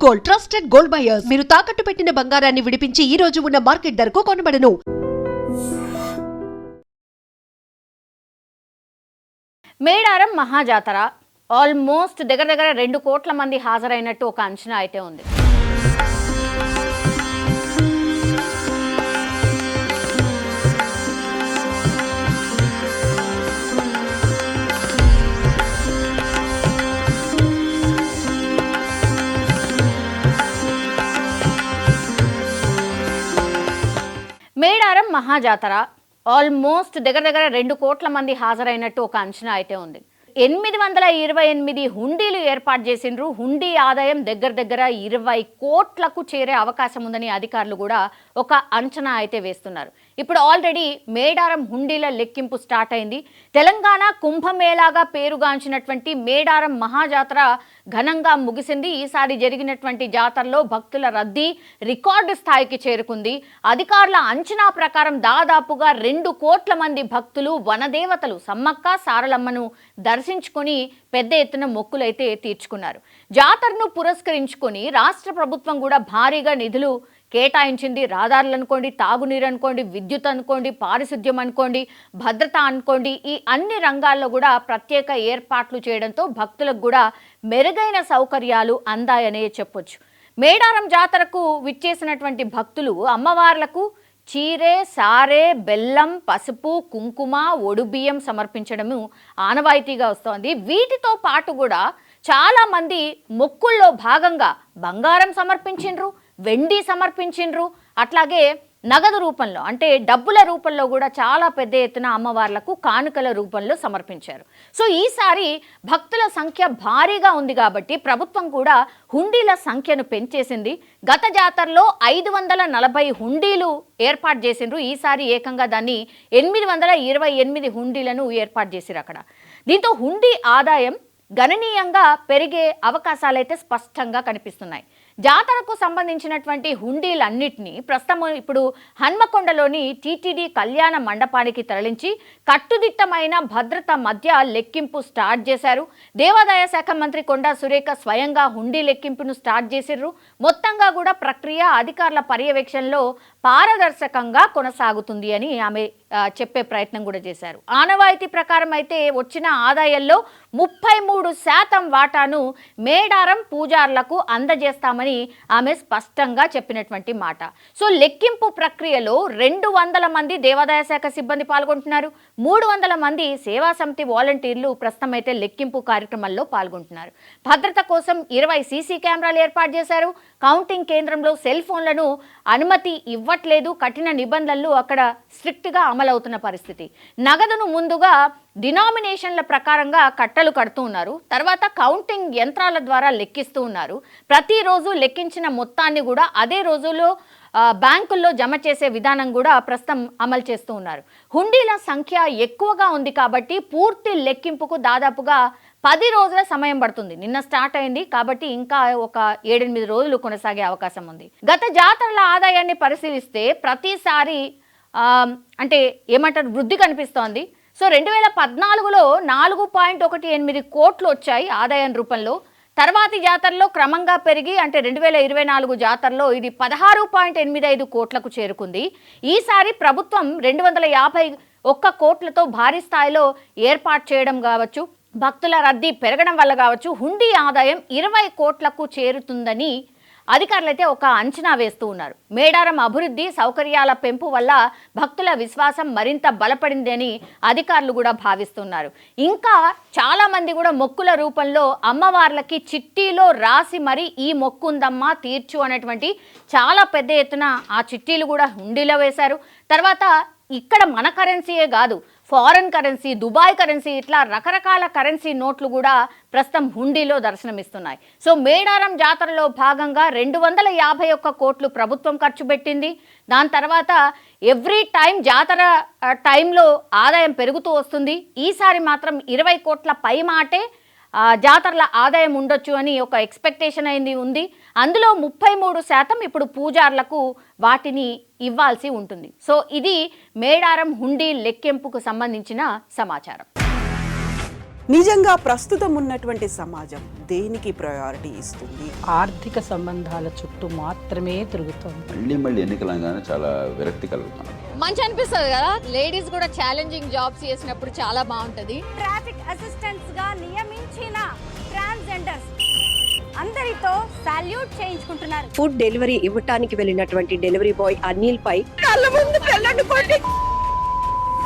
Gold, trusted gold buyers. మీరు తాకట్టు పెట్టిన బంగారాన్ని విడిపించి ఈ రోజు ఉన్న మార్కెట్ ధరకు కొనబడను. మేడారం మహాజాతర ఆల్మోస్ట్ దగ్గర 2 కోట్ల మంది హాజరైనట్టు ఒక అంచనా అయితే ఉంది. మేడారం మహాజాతర ఆల్మోస్ట్ దగ్గర 2 కోట్ల మంది హాజరైనట్టు ఒక అంచనా అయితే ఉంది. 828 హుండీలు ఏర్పాటు చేసిండ్రు. హుండీ ఆదాయం దగ్గర 20 కోట్లకు చేరే అవకాశం ఉందని అధికారులు కూడా ఒక అంచనా అయితే వేస్తున్నారు. ఇప్పుడు ఆల్రెడీ మేడారం హుండీల లెక్కింపు స్టార్ట్ అయింది. తెలంగాణ కుంభమేళాగా పేరుగాంచినటువంటి మేడారం మహాజాతర ఘనంగా ముగిసింది. ఈసారి జరిగినటువంటి జాతరలో భక్తుల రద్దీ రికార్డు స్థాయికి చేరుకుంది. అధికారుల అంచనా ప్రకారం దాదాపుగా 2 కోట్ల మంది భక్తులు వనదేవతలు సమ్మక్క సారలమ్మను దర్శించుకొని పెద్ద ఎత్తున మొక్కులైతే తీర్చుకున్నారు. జాతరను పురస్కరించుకొని రాష్ట్ర ప్రభుత్వం కూడా భారీగా నిధులు కేటాయించింది. రహదారులు అనుకోండి, తాగునీరు అనుకోండి, విద్యుత్ అనుకోండి, పారిశుద్ధ్యం అనుకోండి, భద్రత అనుకోండి, ఈ అన్ని రంగాల్లో కూడా ప్రత్యేక ఏర్పాట్లు చేయడంతో భక్తులకు కూడా మెరుగైన సౌకర్యాలు అందాయనే చెప్పొచ్చు. మేడారం జాతరకు విచ్చేసినటువంటి భక్తులు అమ్మవార్లకు చీరె, సారె, బెల్లం, పసుపు, కుంకుమ, ఒడుబియ్యం సమర్పించడము ఆనవాయితీగా వస్తోంది. వీటితో పాటు కూడా చాలామంది మొక్కుల్లో భాగంగా బంగారం సమర్పించిండ్రు, వెండి సమర్పించిండ్రు, అట్లాగే నగదు రూపంలో అంటే డబ్బుల రూపంలో కూడా చాలా పెద్ద ఎత్తున అమ్మవార్లకు కానుకల రూపంలో సమర్పించారు. సో ఈసారి భక్తుల సంఖ్య భారీగా ఉంది కాబట్టి ప్రభుత్వం కూడా హుండీల సంఖ్యను పెంచేసింది. గత జాతరలో 540 హుండీలు ఏర్పాటు చేసిండ్రు. ఈసారి ఏకంగా దాన్ని 828 హుండీలను ఏర్పాటు చేసిరు అక్కడ. దీంతో హుండీ ఆదాయం గణనీయంగా పెరిగే అవకాశాలైతే స్పష్టంగా కనిపిస్తున్నాయి. జాతరకు సంబంధించినటువంటి హుండీలన్నింటినీ ప్రస్తుతం ఇప్పుడు హన్మకొండలోని టీటీడీ కళ్యాణ మండపానికి తరలించి కట్టుదిట్టమైన భద్రత మధ్య లెక్కింపు స్టార్ట్ చేశారు. దేవాదాయ శాఖ మంత్రి కొండా సురేఖ స్వయంగా హుండీ లెక్కింపును స్టార్ట్ చేసిర్రు. మొత్తంగా కూడా ప్రక్రియ అధికారుల పర్యవేక్షణలో పారదర్శకంగా కొనసాగుతుంది అని ఆమె చెప్పే ప్రయత్నం కూడా చేశారు. ఆనవాయితీ ప్రకారం అయితే వచ్చిన ఆదాయంలో 33% వాటాను మేడారం పూజార్లకు అందజేస్తామని ఆమె స్పష్టంగా చెప్పినటువంటి మాట. సో లెక్కింపు ప్రక్రియలో 200 మంది దేవాదాయ శాఖ సిబ్బంది పాల్గొంటున్నారు. 300 మంది సేవా సమితి వాలంటీర్లు ప్రస్తుతం అయితే లెక్కింపు కార్యక్రమాల్లో పాల్గొంటున్నారు. భద్రత కోసం 20 సీసీ కెమెరాలు ఏర్పాటు చేశారు. కౌంటింగ్ కేంద్రంలో సెల్ ఫోన్లను అనుమతి ఇవ్వట్లేదు. కఠిన నిబంధనలు అక్కడ స్ట్రిక్ట్గా అమలవుతున్న పరిస్థితి. నగదును ముందుగా డినామినేషన్ల ప్రకారంగా కట్టలు కడుతూ ఉన్నారు. తర్వాత కౌంటింగ్ యంత్రాల ద్వారా లెక్కిస్తూ ఉన్నారు. ప్రతిరోజు లెక్కించిన మొత్తాన్ని కూడా అదే రోజులో బ్యాంకుల్లో జమ చేసే విధానం కూడా ప్రస్తుతం అమలు చేస్తూ ఉన్నారు. హుండీల సంఖ్య ఎక్కువగా ఉంది కాబట్టి పూర్తి లెక్కింపుకు దాదాపుగా 10 రోజుల సమయం పడుతుంది. నిన్న స్టార్ట్ అయింది కాబట్టి ఇంకా ఒక 7-8 రోజులు కొనసాగే అవకాశం ఉంది. గత జాతరల ఆదాయాన్ని పరిశీలిస్తే ప్రతిసారి అంటే ఏమంటారు వృద్ధి కనిపిస్తోంది. సో 2014లో 4.18 కోట్లు వచ్చాయి ఆదాయం రూపంలో. తర్వాతి జాతరలో క్రమంగా పెరిగి అంటే 2024 జాతరలో ఇది 16.85 కోట్లకు చేరుకుంది. ఈసారి ప్రభుత్వం 251 కోట్లతో భారీ స్థాయిలో ఏర్పాటు చేయడం కావచ్చు, భక్తుల రద్దీ పెరగడం వల్ల కావచ్చు, హుండీ ఆదాయం 20 కోట్లకు చేరుతుందని అధికారులు అయితే ఒక అంచనా వేస్తూ ఉన్నారు. మేడారం అభివృద్ధి సౌకర్యాల పెంపు వల్ల భక్తుల విశ్వాసం మరింత బలపడింది అని అధికారులు కూడా భావిస్తున్నారు. ఇంకా చాలామంది కూడా మొక్కుల రూపంలో అమ్మవార్లకి చిట్టీలో రాసి మరి ఈ మొక్కు ఉందమ్మా తీర్చు అనేటువంటి చాలా పెద్ద ఎత్తున ఆ చిట్టీలు కూడా హుండీలో వేశారు. తర్వాత ఇక్కడ మన కరెన్సీయే కాదు, ఫారెన్ కరెన్సీ, దుబాయ్ కరెన్సీ, ఇట్లా రకరకాల కరెన్సీ నోట్లు కూడా ప్రస్తుతం హుండీలో దర్శనమిస్తున్నాయి. సో మేడారం జాతరలో భాగంగా 251 కోట్లు ప్రభుత్వం ఖర్చు పెట్టింది. దాని తర్వాత ఎవ్రీ టైం జాతర టైంలో ఆదాయం పెరుగుతూ వస్తుంది. ఈసారి మాత్రం 20 కోట్ల పై మాటే జాతరల ఆదాయం ఉండొచ్చు అని ఒక ఎక్స్పెక్టేషన్ అయింది ఉంది. అందులో 33% ఇప్పుడు పూజార్లకు వాటిని ఇవ్వాల్సి ఉంటుంది. సో ఇది మేడారం హుండీ లెక్కింపుకు సంబంధించిన సమాచారం. నిజంగా ప్రస్తుతం ఉన్నటువంటి సమాజం దేనికి ప్రయారిటీ ఇస్తుంది? ఆర్థిక సంబంధాల చుట్టూ మాత్రమే తిరుగుతోంది. మళ్ళీ ఎన్నికలంగానే చాలా విరక్తి కలుగుతాను. మంచి అనిపిస్తుంది కదా, లేడీస్ కూడా ఛాలెంజింగ్ జాబ్స్ చేసినప్పుడు చాలా బాగుంటది. ట్రాఫిక్ అసిస్టెంట్స్ గా నియమించిన ట్రాన్స్జెండర్స్ అందరితో సాల్యూట్ చేయించుకుంటున్నారు. ఫుడ్ డెలివరీ ఇవ్వటానికి వెళ్ళినటువంటి డెలివరీ బాయ్ అనిల్ పై కళ్ళ ముందు